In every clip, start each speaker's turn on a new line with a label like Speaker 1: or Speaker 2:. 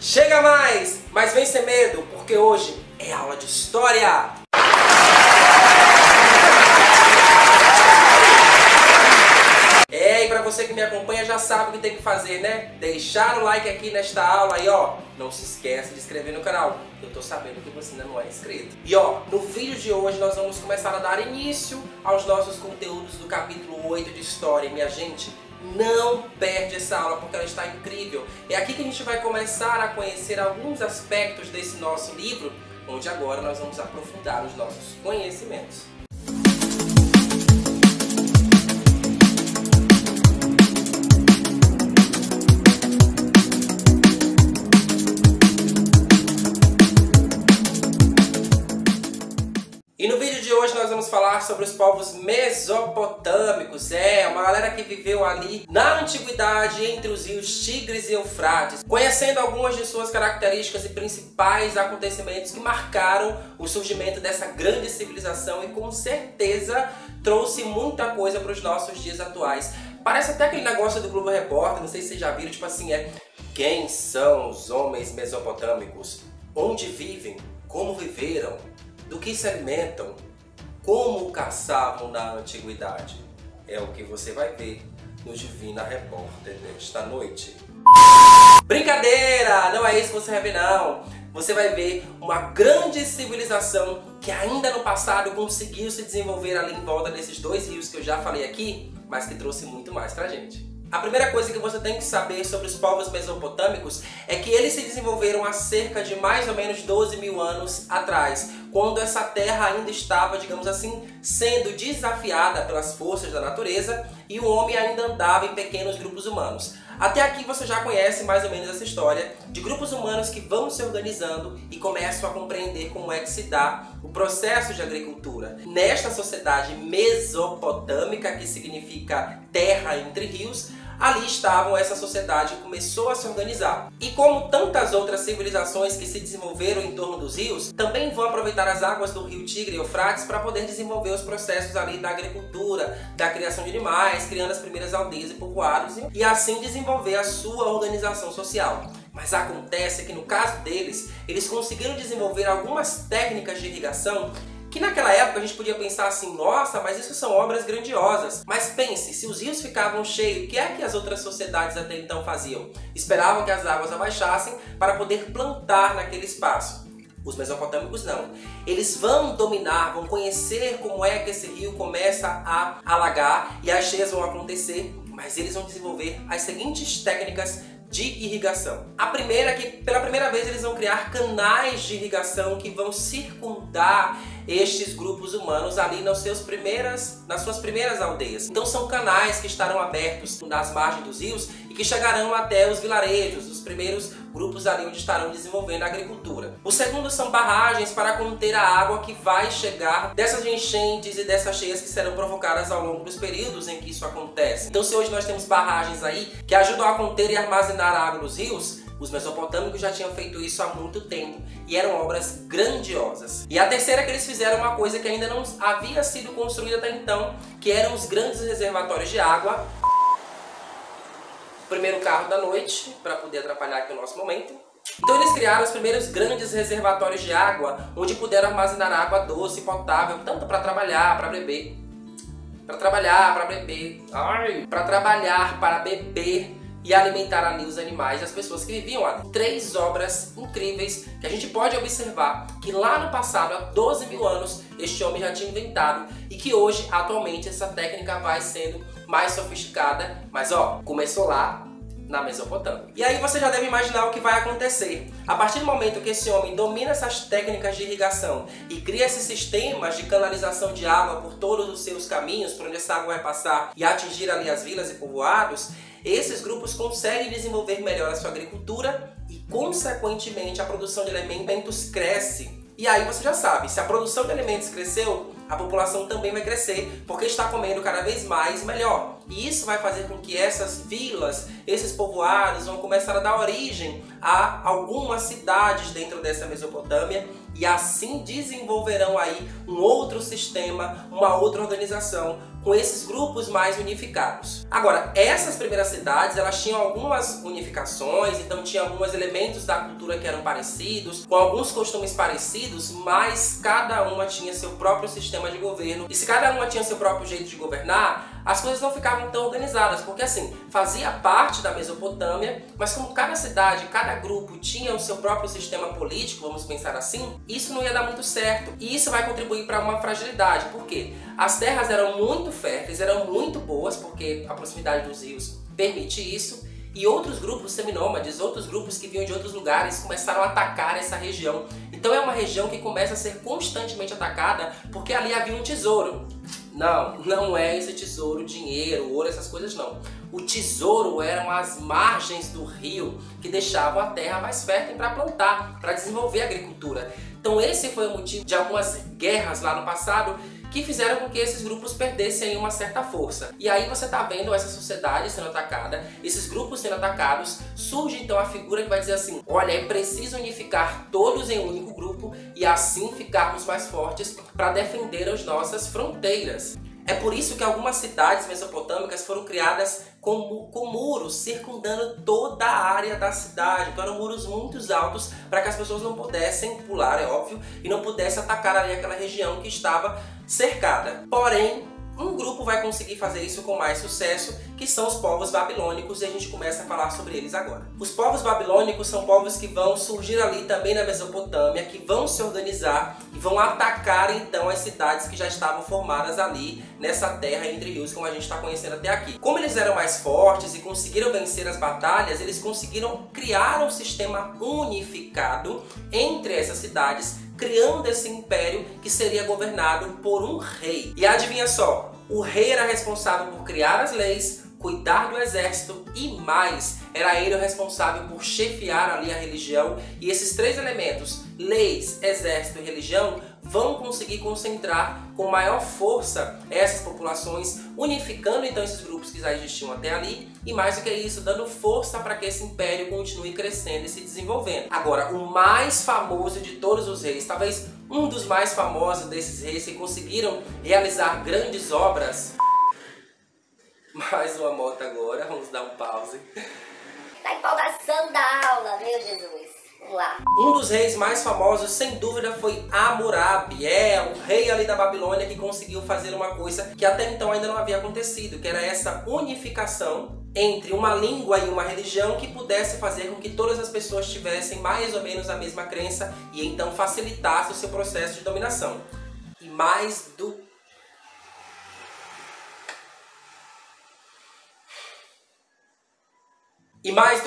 Speaker 1: Chega mais, mas vem sem medo, porque hoje é aula de história! E pra você que me acompanha já sabe o que tem que fazer, né? Deixar o like aqui nesta aula e ó, não se esquece de se inscrever no canal. Eu tô sabendo que você ainda não é inscrito. E ó, no vídeo de hoje nós vamos começar a dar início aos nossos conteúdos do capítulo 8 de História. Minha gente, não perde essa aula porque ela está incrível. É aqui que a gente vai começar a conhecer alguns aspectos desse nosso livro, onde agora nós vamos aprofundar os nossos conhecimentos. E no vídeo de hoje nós vamos falar sobre os povos mesopotâmicos, uma galera que viveu ali na antiguidade entre os rios Tigres e Eufrates, conhecendo algumas de suas características e principais acontecimentos que marcaram o surgimento dessa grande civilização e com certeza trouxe muita coisa para os nossos dias atuais. Parece até aquele negócio do Globo Repórter, não sei se vocês já viram, tipo assim, quem são os homens mesopotâmicos? Onde vivem? Como viveram? Do que se alimentam, como caçavam na antiguidade. É o que você vai ver no Divina Repórter desta noite. Brincadeira! Não é isso que você vai ver, não. Você vai ver uma grande civilização que ainda no passado conseguiu se desenvolver ali em volta desses dois rios que eu já falei aqui, mas que trouxe muito mais pra gente. A primeira coisa que você tem que saber sobre os povos mesopotâmicos é que eles se desenvolveram há cerca de mais ou menos 12 mil anos atrás, quando essa terra ainda estava, digamos assim, sendo desafiada pelas forças da natureza e o homem ainda andava em pequenos grupos humanos. Até aqui você já conhece mais ou menos essa história de grupos humanos que vão se organizando e começam a compreender como é que se dá o processo de agricultura. Nesta sociedade mesopotâmica, que significa terra entre rios, ali estavam essa sociedade que começou a se organizar. E como tantas outras civilizações que se desenvolveram em torno dos rios, também vão aproveitar as águas do rio Tigre e Eufrates para poder desenvolver os processos ali da agricultura, da criação de animais, criando as primeiras aldeias e povoados e assim desenvolver a sua organização social. Mas acontece que no caso deles, eles conseguiram desenvolver algumas técnicas de irrigação que naquela época a gente podia pensar assim, nossa, mas isso são obras grandiosas. Mas pense, se os rios ficavam cheios, o que é que as outras sociedades até então faziam? Esperavam que as águas abaixassem para poder plantar naquele espaço. Os mesopotâmicos não. Eles vão dominar, vão conhecer como é que esse rio começa a alagar e as cheias vão acontecer, mas eles vão desenvolver as seguintes técnicas de irrigação. A primeira é que pela primeira vez eles vão criar canais de irrigação que vão circundar estes grupos humanos ali nas suas primeiras aldeias. Então são canais que estarão abertos nas margens dos rios e que chegarão até os vilarejos, os primeiros grupos ali onde estarão desenvolvendo a agricultura. O segundo são barragens para conter a água que vai chegar dessas enchentes e dessas cheias que serão provocadas ao longo dos períodos em que isso acontece. Então se hoje nós temos barragens aí que ajudam a conter e armazenar a água nos rios, os mesopotâmicos já tinham feito isso há muito tempo e eram obras grandiosas. E a terceira é que eles fizeram uma coisa que ainda não havia sido construída até então, que eram os grandes reservatórios de água. O primeiro carro da noite, para poder atrapalhar aqui o nosso momento. Então eles criaram os primeiros grandes reservatórios de água, onde puderam armazenar água doce e potável, tanto para trabalhar, para beber. Para trabalhar, para beber e alimentar ali os animais e as pessoas que viviam ali. 3 obras incríveis que a gente pode observar que lá no passado, há 12 mil anos, este homem já tinha inventado e que hoje, atualmente, essa técnica vai sendo mais sofisticada, mas ó, começou lá na Mesopotâmia. E aí você já deve imaginar o que vai acontecer. A partir do momento que esse homem domina essas técnicas de irrigação e cria esses sistemas de canalização de água por todos os seus caminhos, por onde essa água vai passar e atingir ali as vilas e povoados, esses grupos conseguem desenvolver melhor a sua agricultura e, consequentemente, a produção de alimentos cresce. E aí você já sabe, se a produção de alimentos cresceu, a população também vai crescer, porque está comendo cada vez mais melhor. E isso vai fazer com que essas vilas, esses povoados vão começar a dar origem a algumas cidades dentro dessa Mesopotâmia e assim desenvolverão aí um outro sistema, uma outra organização, com esses grupos mais unificados. Agora, essas primeiras cidades, elas tinham algumas unificações, então tinha alguns elementos da cultura que eram parecidos, com alguns costumes parecidos, mas cada uma tinha seu próprio sistema de governo. E se cada uma tinha seu próprio jeito de governar, as coisas não ficavam tão organizadas, porque assim, fazia parte da Mesopotâmia, mas como cada cidade, cada grupo tinha o seu próprio sistema político, vamos pensar assim, isso não ia dar muito certo. E isso vai contribuir para uma fragilidade, porque as terras eram muito férteis, eram muito boas, porque a proximidade dos rios permite isso, e outros grupos seminômades, outros grupos que vinham de outros lugares começaram a atacar essa região. Então é uma região que começa a ser constantemente atacada porque ali havia um tesouro. Não é esse tesouro, dinheiro, ouro, essas coisas não. O tesouro eram as margens do rio que deixavam a terra mais fértil para plantar, para desenvolver a agricultura. Então esse foi o motivo de algumas guerras lá no passado que fizeram com que esses grupos perdessem uma certa força. E aí você está vendo essa sociedade sendo atacada, esses grupos sendo atacados, surge então a figura que vai dizer assim, olha, é preciso unificar todos em um único grupo e assim ficarmos mais fortes para defender as nossas fronteiras. É por isso que algumas cidades mesopotâmicas foram criadas com muros circundando toda a área da cidade. Então eram muros muito altos para que as pessoas não pudessem pular, é óbvio, e não pudessem atacar ali aquela região que estava cercada. Porém, um grupo vai conseguir fazer isso com mais sucesso, que são os povos babilônicos, e a gente começa a falar sobre eles agora. Os povos babilônicos são povos que vão surgir ali também na Mesopotâmia, que vão se organizar e vão atacar então as cidades que já estavam formadas ali nessa terra entre rios, como a gente está conhecendo até aqui. Como eles eram mais fortes e conseguiram vencer as batalhas, eles conseguiram criar um sistema unificado entre essas cidades, criando esse império que seria governado por um rei. E adivinha só, o rei era responsável por criar as leis, cuidar do exército e mais, era ele o responsável por chefiar ali a religião. E esses três elementos, leis, exército e religião, vão conseguir concentrar com maior força essas populações, unificando então esses grupos que já existiam até ali, e mais do que isso, dando força para que esse império continue crescendo e se desenvolvendo. Agora, o mais famoso de todos os reis, talvez um dos mais famosos desses reis que conseguiram realizar grandes obras. Mais uma moto agora, vamos dar um pause.
Speaker 2: Da empolgação da aula, meu Jesus. Vamos lá.
Speaker 1: Um dos reis mais famosos, sem dúvida, foi Hammurabi. O rei ali da Babilônia que conseguiu fazer uma coisa que até então ainda não havia acontecido, que era essa unificação entre uma língua e uma religião que pudesse fazer com que todas as pessoas tivessem mais ou menos a mesma crença e então facilitasse o seu processo de dominação. E mais do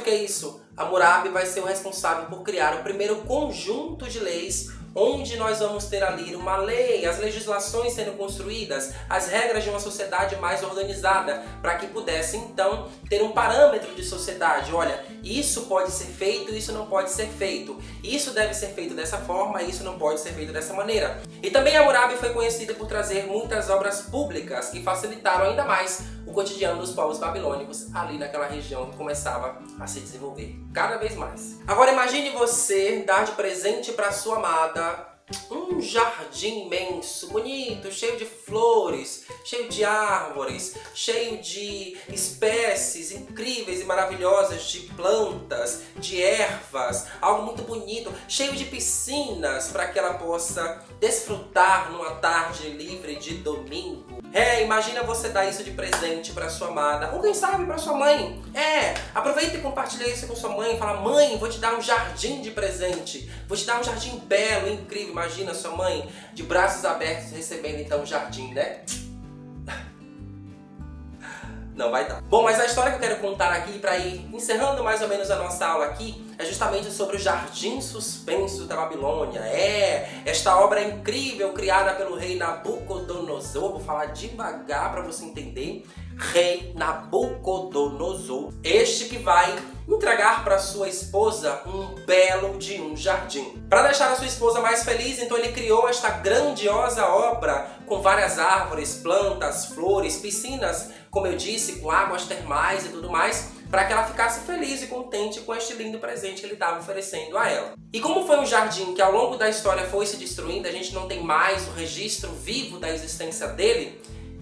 Speaker 1: que isso, Hammurabi vai ser o responsável por criar o primeiro conjunto de leis, onde nós vamos ter ali uma lei, as legislações sendo construídas, as regras de uma sociedade mais organizada, para que pudesse então ter um parâmetro de sociedade. Olha, isso pode ser feito, isso não pode ser feito. Isso deve ser feito dessa forma, isso não pode ser feito dessa maneira. E também Hammurabi foi conhecido por trazer muitas obras públicas que facilitaram ainda mais o cotidiano dos povos babilônicos ali naquela região que começava a se desenvolver cada vez mais. Agora imagine você dar de presente para sua amada um jardim imenso, bonito, cheio de flores, cheio de árvores, cheio de espécies incríveis e maravilhosas de plantas, de ervas, algo muito bonito, cheio de piscinas para que ela possa desfrutar numa tarde livre de domingo. Imagina você dar isso de presente para sua amada, ou quem sabe para sua mãe. Aproveita e compartilha isso com sua mãe. Fala, mãe, vou te dar um jardim de presente. Vou te dar um jardim belo, incrível. Imagina sua mãe de braços abertos recebendo então um jardim, né? Não vai dar. Bom, mas a história que eu quero contar aqui, para ir encerrando mais ou menos a nossa aula aqui, é justamente sobre o Jardim Suspenso da Babilônia. Esta obra incrível criada pelo rei Nabucodonosor. Vou falar devagar para você entender. Rei Nabucodonosor, este que vai entregar para sua esposa um belo de um jardim. Para deixar a sua esposa mais feliz, então ele criou esta grandiosa obra com várias árvores, plantas, flores, piscinas, como eu disse, com águas termais e tudo mais, para que ela ficasse feliz e contente com este lindo presente que ele estava oferecendo a ela. E como foi um jardim que ao longo da história foi se destruindo, a gente não tem mais o registro vivo da existência dele,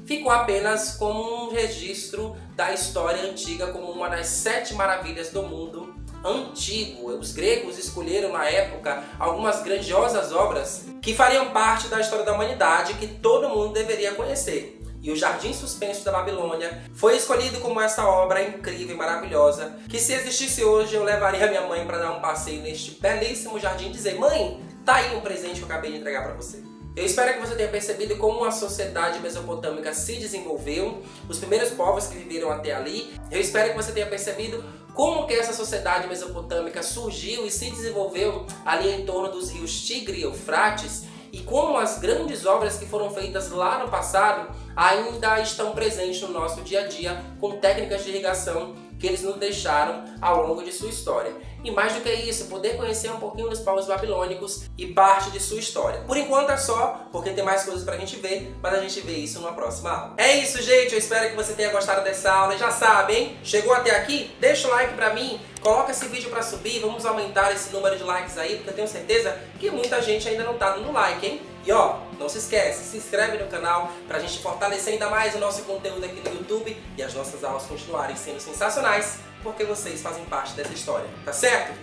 Speaker 1: ficou apenas como um registro da história antiga, como uma das 7 maravilhas do mundo antigo. Os gregos escolheram na época algumas grandiosas obras que fariam parte da história da humanidade, que todo mundo deveria conhecer. E o Jardim Suspenso da Babilônia foi escolhido como essa obra incrível e maravilhosa, que se existisse hoje eu levaria minha mãe para dar um passeio neste belíssimo jardim e dizer: mãe, tá aí um presente que eu acabei de entregar para você. Eu espero que você tenha percebido como a sociedade mesopotâmica se desenvolveu, os primeiros povos que viveram até ali. Eu espero que você tenha percebido como que essa sociedade mesopotâmica surgiu e se desenvolveu ali em torno dos rios Tigre e Eufrates, e como as grandes obras que foram feitas lá no passado ainda estão presentes no nosso dia a dia, com técnicas de irrigação que eles nos deixaram ao longo de sua história. E mais do que isso, poder conhecer um pouquinho dos povos babilônicos e parte de sua história. Por enquanto é só, porque tem mais coisas pra gente ver, mas a gente vê isso numa próxima aula. É isso, gente, eu espero que você tenha gostado dessa aula. E já sabe, hein? Chegou até aqui? Deixa o like pra mim, coloca esse vídeo pra subir, vamos aumentar esse número de likes aí, porque eu tenho certeza que muita gente ainda não tá dando like, hein? E ó, não se esquece, se inscreve no canal pra gente fortalecer ainda mais o nosso conteúdo aqui no YouTube e as nossas aulas continuarem sendo sensacionais, porque vocês fazem parte dessa história, tá certo?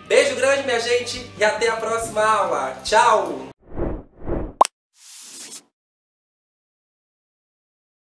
Speaker 1: Beijo grande, minha gente, e até a próxima aula. Tchau!